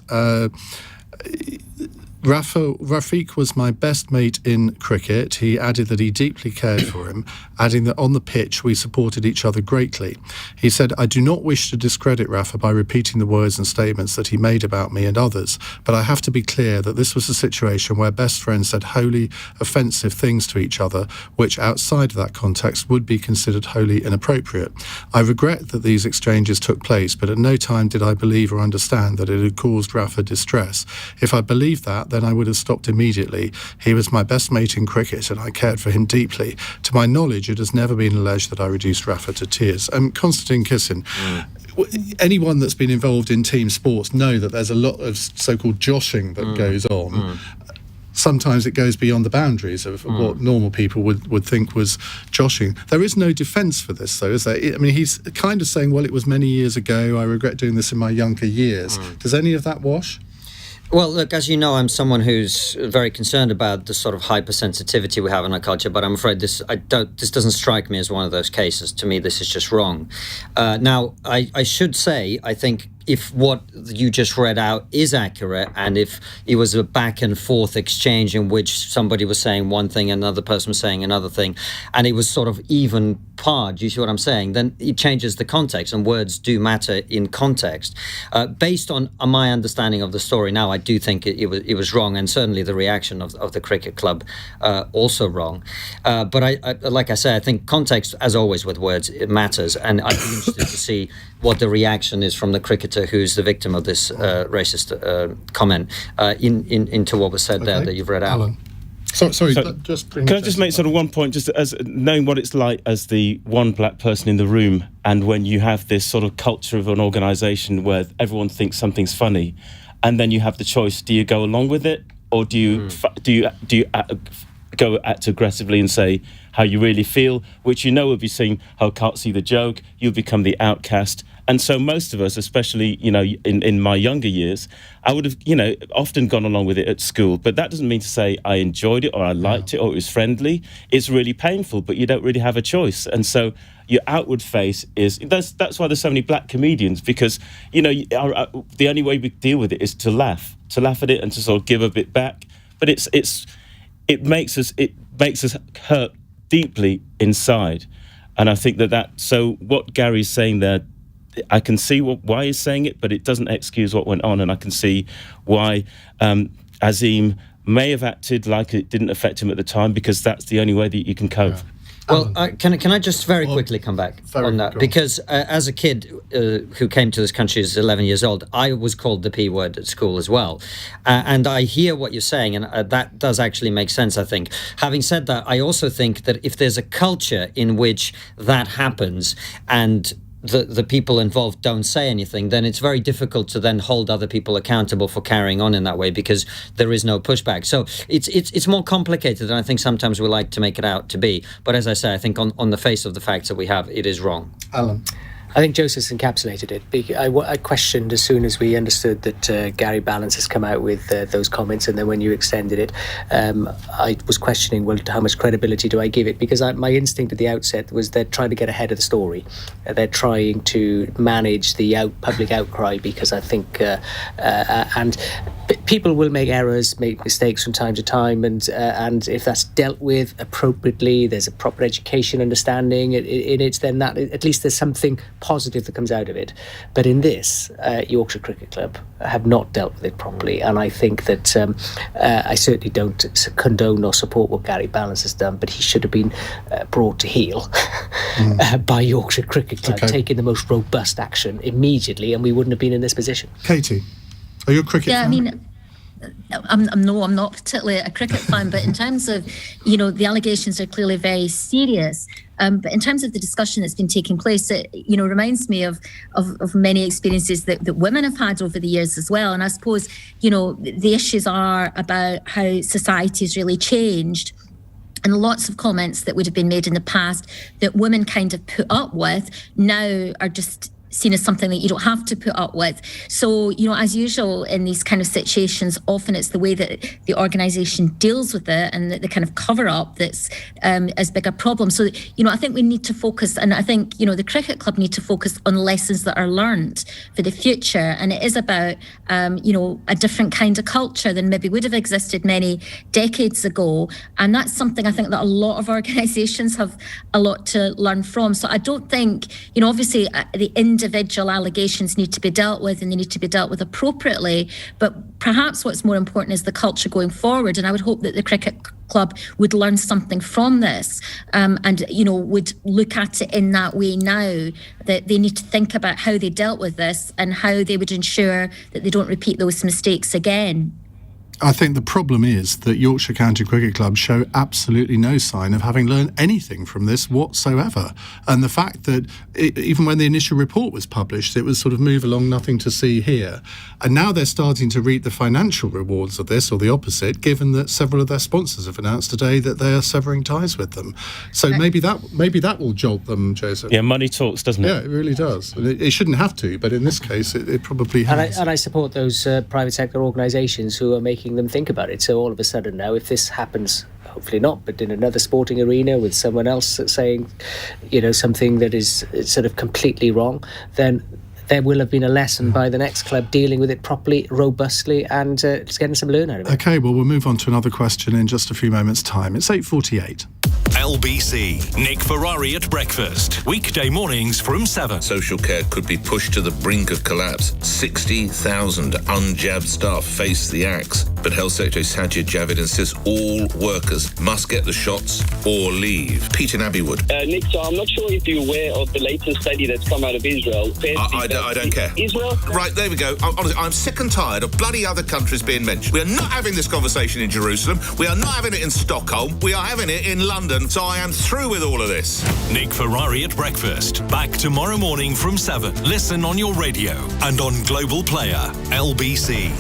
Rafiq was my best mate in cricket. He added that he deeply cared for him, adding that on the pitch we supported each other greatly. He said, "I do not wish to discredit Rafa by repeating the words and statements that he made about me and others, but I have to be clear that this was a situation where best friends said wholly offensive things to each other, which outside of that context would be considered wholly inappropriate. I regret that these exchanges took place, but at no time did I believe or understand that it had caused Rafa distress. If I believed that, then I would have stopped immediately. He was my best mate in cricket and I cared for him deeply. To my knowledge, it has never been alleged that I reduced Rafa to tears." Konstantin Kisin, anyone that's been involved in team sports know that there's a lot of so-called joshing that goes on. Sometimes it goes beyond the boundaries of what normal people would think was joshing. There is no defence for this, though, is there? I mean, he's kind of saying, well, it was many years ago, I regret doing this in my younger years. Does any of that wash? Well, look, as you know, I'm someone who's very concerned about the sort of hypersensitivity we have in our culture, but I'm afraid this doesn't strike me as one of those cases. To me, this is just wrong. Now, I should say, I think if what you just read out is accurate, and if it was a back and forth exchange in which somebody was saying one thing and another person was saying another thing, and it was sort of even par, do you see what I'm saying? Then it changes the context, and words do matter in context. Based on my understanding of the story now, I do think it was wrong, and certainly the reaction of the cricket club also wrong. But I like I say, I think context, as always with words, it matters, and I'd be interested to see what the reaction is from the cricketer who's the victim of this racist comment into what was said there that you've read out. Alan. Sorry, can I just make sort of one point, just as knowing what it's like as the one black person in the room, and when you have this sort of culture of an organisation where everyone thinks something's funny, and then you have the choice: do you go along with it, or do you go act aggressively and say how you really feel, which will be seen, "Oh, can't see the joke," you'll become the outcast. And so most of us, especially, in my younger years, I would have, often gone along with it at school. But that doesn't mean to say I enjoyed it or I liked it or it was friendly. It's really painful, but you don't really have a choice. And so your outward face is... That's why there's so many black comedians, because, the only way we deal with it is to laugh at it and to sort of give a bit back. But it's it makes us hurt deeply inside. And I think so what Gary's saying there, I can see why he's saying it, but it doesn't excuse what went on. And I can see why Azim may have acted like it didn't affect him at the time, because that's the only way that you can cope. Yeah. Well, can I just very quickly come back on that? Because as a kid who came to this country as 11 years old, I was called the P word at school as well. And I hear what you're saying, and that does actually make sense, I think. Having said that, I also think that if there's a culture in which that happens and the people involved don't say anything, then it's very difficult to then hold other people accountable for carrying on in that way, because there is no pushback. So it's more complicated than I think sometimes we like to make it out to be. But as I say, I think on the face of the facts that we have, it is wrong. Alan? I think Joseph's encapsulated it. I questioned as soon as we understood that Gary Balance has come out with those comments, and then when you extended it, I was questioning, well, how much credibility do I give it? Because my instinct at the outset was they're trying to get ahead of the story. They're trying to manage the public outcry, because I think, and people will make errors, make mistakes from time to time, and if that's dealt with appropriately, there's a proper education understanding in it, then that at least there's something positive that comes out of it. But in this, Yorkshire Cricket Club have not dealt with it properly, and I think that I certainly don't condone or support what Gary Balance has done, but he should have been brought to heel by Yorkshire Cricket Club, taking the most robust action immediately, and we wouldn't have been in this position. Katy, are you a cricket fan? I mean, I'm not particularly a cricket fan, but in terms of, the allegations are clearly very serious. But in terms of the discussion that's been taking place, it, reminds me of many experiences that women have had over the years as well. And I suppose, the issues are about how society's really changed. And lots of comments that would have been made in the past that women kind of put up with now are just seen as something that you don't have to put up with. So, as usual in these kind of situations, often it's the way that the organisation deals with it and the kind of cover-up that's as big a problem. So, I think we need to focus, and I think, the cricket club need to focus on lessons that are learned for the future. And it is about, a different kind of culture than maybe would have existed many decades ago. And that's something I think that a lot of organisations have a lot to learn from. So I don't think, obviously the individual allegations need to be dealt with, and they need to be dealt with appropriately. But perhaps what's more important is the culture going forward. And I would hope that the cricket club would learn something from this, and would look at it in that way now, that they need to think about how they dealt with this and how they would ensure that they don't repeat those mistakes again. I think the problem is that Yorkshire County Cricket Club show absolutely no sign of having learned anything from this whatsoever. And the fact that even when the initial report was published, it was sort of move along, nothing to see here. And now they're starting to reap the financial rewards of this, or the opposite, given that several of their sponsors have announced today that they are severing ties with them. So maybe that will jolt them, Joseph. Yeah, money talks, doesn't it? Yeah, it really does. It shouldn't have to, but in this case, it probably has. And I support those private sector organisations who are making them think about it. So all of a sudden now, if this happens, hopefully not, but in another sporting arena with someone else saying, something that is sort of completely wrong, then there will have been a lesson by the next club dealing with it properly, robustly, and just getting some learn out of it. OK, well, we'll move on to another question in just a few moments' time. It's 8:48. LBC. Nick Ferrari at breakfast. Weekday mornings from 7. Social care could be pushed to the brink of collapse. 60,000 unjabbed staff face the axe. But Health Secretary Sajid Javid insists all workers must get the shots or leave. Peter Abbeywood. Nick, so I'm not sure if you're aware of the latest study that's come out of Israel. I don't care. Israel? Right, there we go. Honestly, I'm sick and tired of bloody other countries being mentioned. We are not having this conversation in Jerusalem. We are not having it in Stockholm. We are having it in London. So I am through with all of this. Nick Ferrari at breakfast. Back tomorrow morning from 7. Listen on your radio and on Global Player. LBC.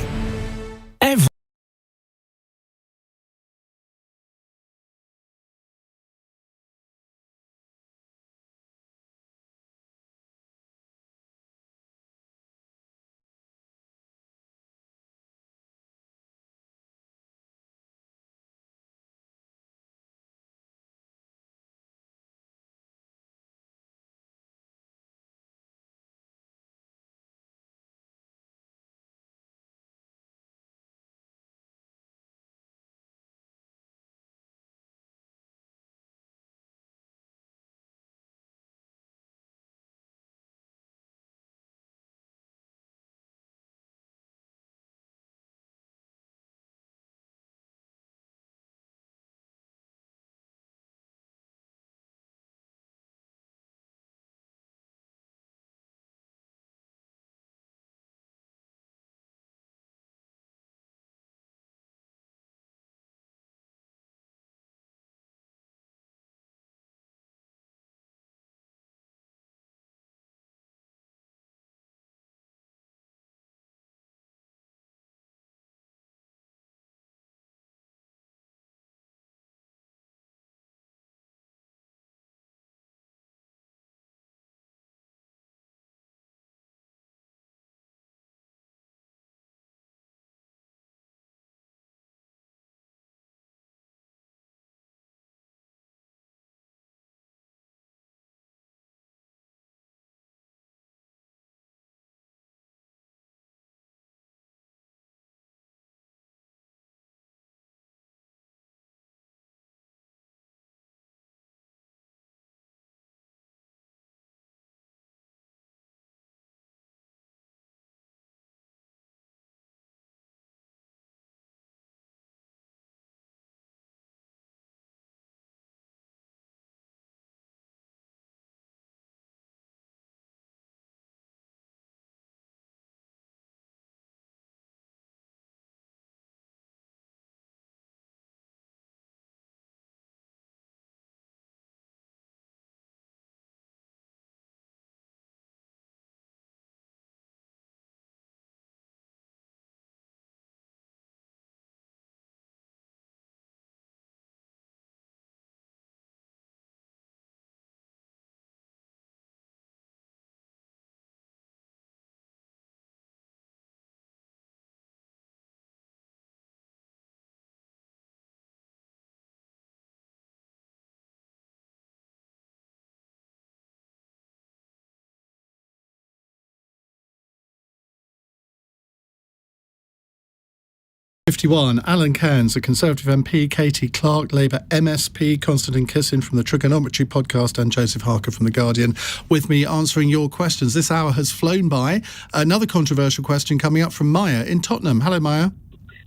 51, Alun Cairns, a Conservative MP, Katy Clark, Labour MSP, Konstantin Kisin from the Trigonometry podcast, and Joseph Harker from The Guardian with me answering your questions. This hour has flown by. Another controversial question coming up from Maya in Tottenham. Hello, Maya.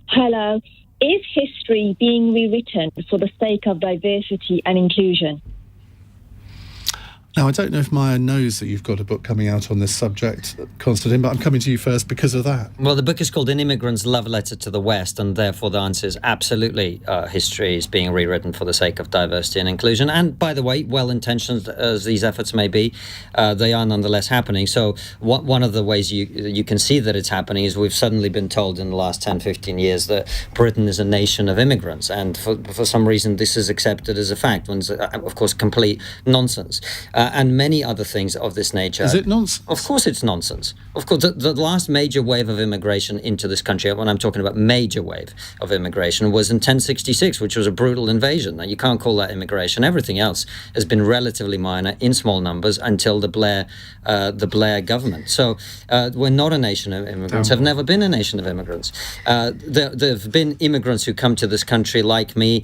Hello. Is history being rewritten for the sake of diversity and inclusion? Now, I don't know if Maya knows that you've got a book coming out on this subject, Konstantin, but I'm coming to you first because of that. Well, the book is called An Immigrant's Love Letter to the West, and therefore the answer is absolutely history is being rewritten for the sake of diversity and inclusion. And by the way, well-intentioned as these efforts may be, they are nonetheless happening. So one of the ways you can see that it's happening is we've suddenly been told in the last 10, 15 years that Britain is a nation of immigrants. And for some reason, this is accepted as a fact, when it's, of course, complete nonsense. And many other things of this nature. Is it nonsense? Of course it's nonsense. Of course, the last major wave of immigration into this country, when I'm talking about major wave of immigration, was in 1066, which was a brutal invasion. Now, you can't call that immigration. Everything else has been relatively minor, in small numbers, until the Blair government. So we're not a nation of immigrants, have never been a nation of immigrants. There have been immigrants who come to this country like me,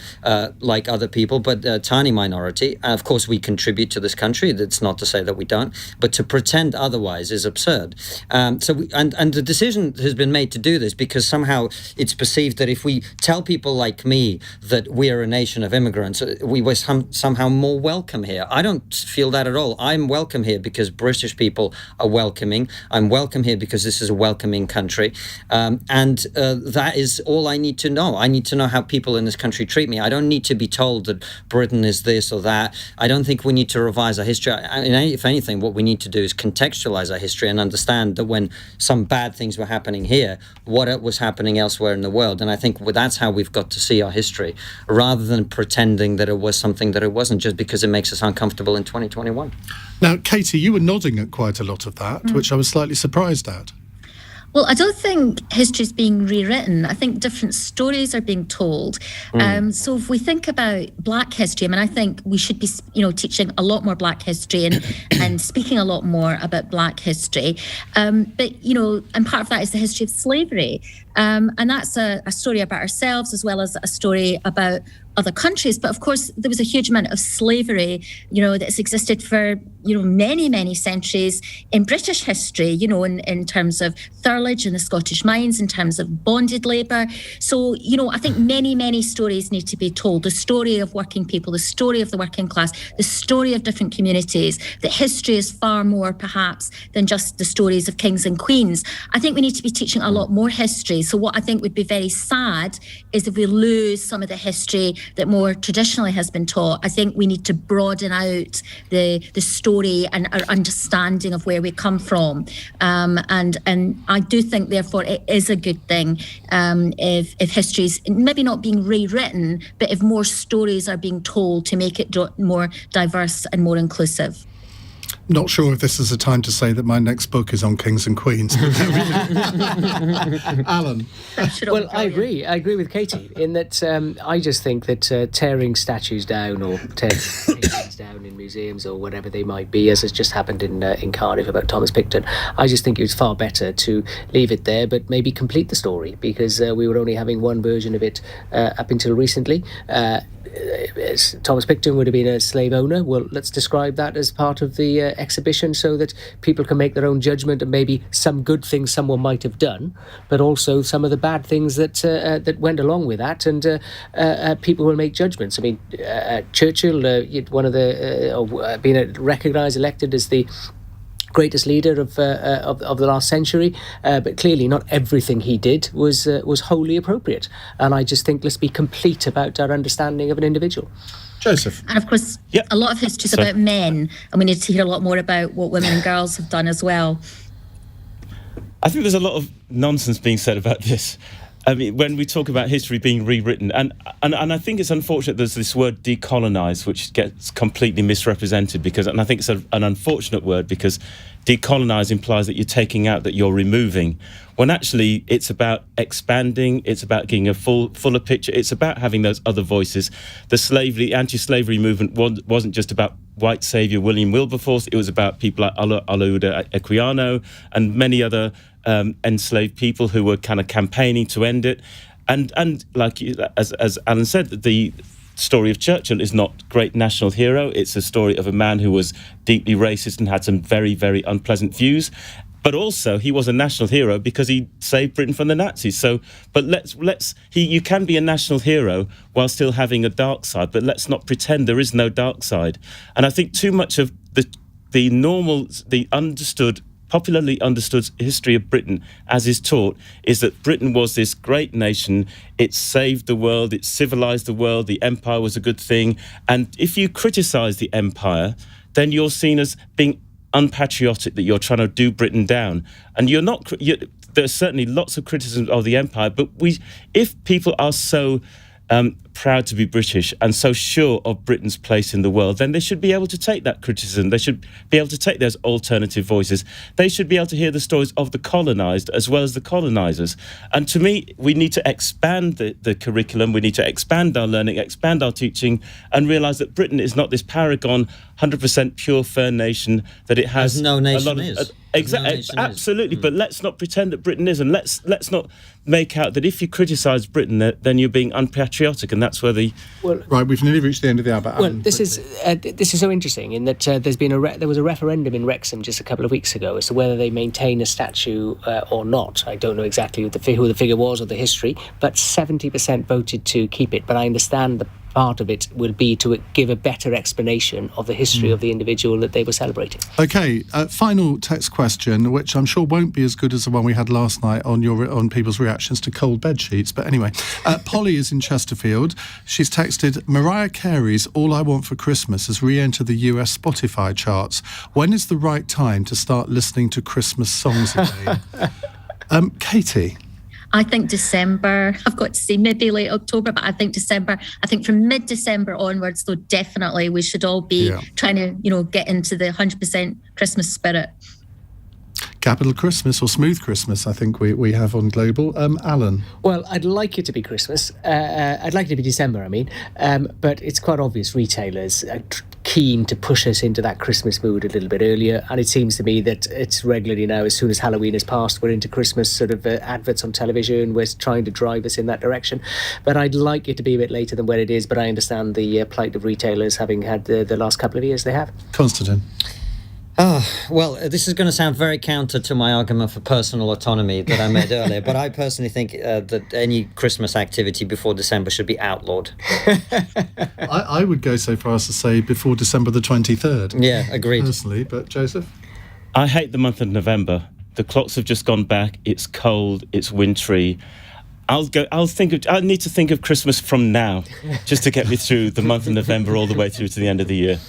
like other people, but a tiny minority. Of course, we contribute to this country. That's not to say that we don't, but to pretend otherwise is absurd. And the decision has been made to do this because somehow it's perceived that if we tell people like me that we are a nation of immigrants, we were somehow more welcome here. I don't feel that at all. I'm welcome here because British people are welcoming. I'm welcome here because this is a welcoming country. That is all I need to know. I need to know how people in this country treat me. I don't need to be told that Britain is this or that. I don't think we need to revise our history. If anything, what we need to do is contextualize our history and understand that when some bad things were happening here, what was happening elsewhere in the world. And I think that's how we've got to see our history, rather than pretending that it was something that it wasn't, just because it makes us uncomfortable in 2021. Now, Katy, you were nodding at quite a lot of that, which I was slightly surprised at. Well, I don't think history is being rewritten. I think different stories are being told. So if we think about Black history, I think we should be, teaching a lot more Black history and speaking a lot more about Black history. And part of that is the history of slavery. And that's a story about ourselves as well as a story about other countries. But of course, there was a huge amount of slavery, that's existed for, many, many centuries in British history, in terms of thurlage in the Scottish mines, in terms of bonded labour. So, I think many, many stories need to be told. The story of working people, the story of the working class, the story of different communities. That history is far more, perhaps, than just the stories of kings and queens. I think we need to be teaching a lot more history. So what I think would be very sad is if we lose some of the history that more traditionally has been taught. I think we need to broaden out the story and our understanding of where we come from. And I do think, therefore, it is a good thing if history is maybe not being rewritten, but if more stories are being told to make it more diverse and more inclusive. Not sure if this is a time to say that my next book is on kings and queens. Alan. Well, I agree with Katy in that I just think that tearing statues down or tearing paintings down in museums or whatever they might be, as has just happened in Cardiff about Thomas Picton, I just think it's far better to leave it there, but maybe complete the story, because we were only having one version of it up until recently. Thomas Picton would have been a slave owner. Well, let's describe that as part of the exhibition so that people can make their own judgment, and maybe some good things someone might have done, but also some of the bad things that went along with that, and people will make judgments. I mean, Churchill, one of the being recognised, elected as the greatest leader of the last century, but clearly not everything he did was wholly appropriate. And I just think let's be complete about our understanding of an individual. Joseph. And of course, a lot of history is about men, and we need to hear a lot more about what women and girls have done as well. I think there's a lot of nonsense being said about this. I mean, when we talk about history being rewritten, and I think it's unfortunate there's this word decolonise, which gets completely misrepresented, and I think it's an unfortunate word, because decolonise implies that you're taking out, that you're removing, when actually it's about expanding, it's about getting a fuller picture, it's about having those other voices. The anti-slavery movement wasn't just about white saviour William Wilberforce, it was about people like Oluola Equiano and many other enslaved people who were kind of campaigning to end it. And like as Alan said, the story of Churchill is not great national hero. It's a story of a man who was deeply racist and had some very, very unpleasant views. But also, he was a national hero because he saved Britain from the Nazis. So, but you can be a national hero while still having a dark side. But let's not pretend there is no dark side. And I think too much of the popularly understood history of Britain, as is taught, is that Britain was this great nation. It saved the world. It civilized the world. The empire was a good thing. And if you criticize the empire, then you're seen as being unpatriotic, that you're trying to do Britain down. And you're not. There's certainly lots of criticism of the empire, but if people are so proud to be British and so sure of Britain's place in the world, then they should be able to take that criticism. They should be able to take those alternative voices. They should be able to hear the stories of the colonised as well as the colonisers. And to me, we need to expand the curriculum. We need to expand our learning, expand our teaching, and realise that Britain is not this paragon, 100% pure, fair nation, that it has As no nation a lot is. of... Exactly, absolutely. But let's not pretend that Britain is, and let's not make out that if you criticise Britain, then you're being unpatriotic, and that's where the right. We've nearly reached the end of the hour. But Well, this is so interesting in that there was a referendum in Wrexham just a couple of weeks ago as to whether they maintain a statue or not. I don't know exactly who the figure was or the history, but 70% voted to keep it. But I understand the part of it will be to give a better explanation of the history of the individual that they were celebrating. Okay, final text question, which I'm sure won't be as good as the one we had last night on people's reactions to cold bed sheets. But anyway, Polly is in Chesterfield. She's texted, Mariah Carey's All I Want for Christmas has re-entered the US Spotify charts. When is the right time to start listening to Christmas songs again? Katy? I think December. I've got to say maybe late October, but I think December. I think from mid-December onwards, though, definitely we should all be trying to, get into the 100% Christmas spirit. Capital Christmas or Smooth Christmas, I think we have on Global. Alan? Well, I'd like it to be Christmas. I'd like it to be December, but it's quite obvious retailers are keen to push us into that Christmas mood a little bit earlier, and it seems to me that it's regularly now, as soon as Halloween has passed, we're into Christmas sort of adverts on television. We're trying to drive us in that direction, but I'd like it to be a bit later than where it is, but I understand the plight of retailers, having had the last couple of years they have. Konstantin? Well, this is going to sound very counter to my argument for personal autonomy that I made earlier, but I personally think that any Christmas activity before December should be outlawed. I would go so far as to say before December the 23rd. Yeah, agreed. Personally, but Joseph? I hate the month of November. The clocks have just gone back. It's cold. It's wintry. I need to think of Christmas from now, just to get me through the month of November all the way through to the end of the year.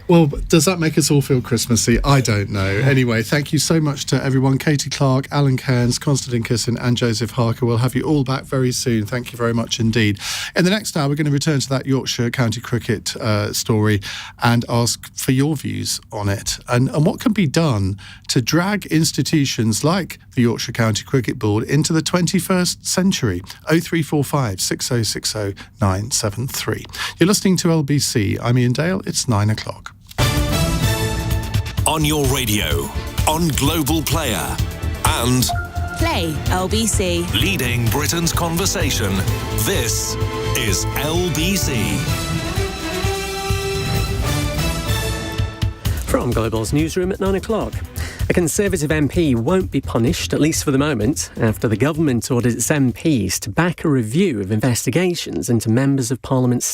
Well, does that make us all feel Christmassy? I don't know. Anyway, thank you so much to everyone. Katy Clark, Alun Cairns, Konstantin Kisin and Joseph Harker. We'll have you all back very soon. Thank you very much indeed. In the next hour, we're going to return to that Yorkshire County Cricket story and ask for your views on it and what can be done to drag institutions like the Yorkshire County Cricket Board into the 21st century. 0345 6060 973. You're listening to LBC. I'm Iain Dale. It's 9 o'clock. On your radio, on Global Player, and Play LBC. leading Britain's conversation. This is LBC. From Global's newsroom at 9 o'clock. A Conservative MP won't be punished, at least for the moment, after the government ordered its MPs to back a review of investigations into members of Parliament's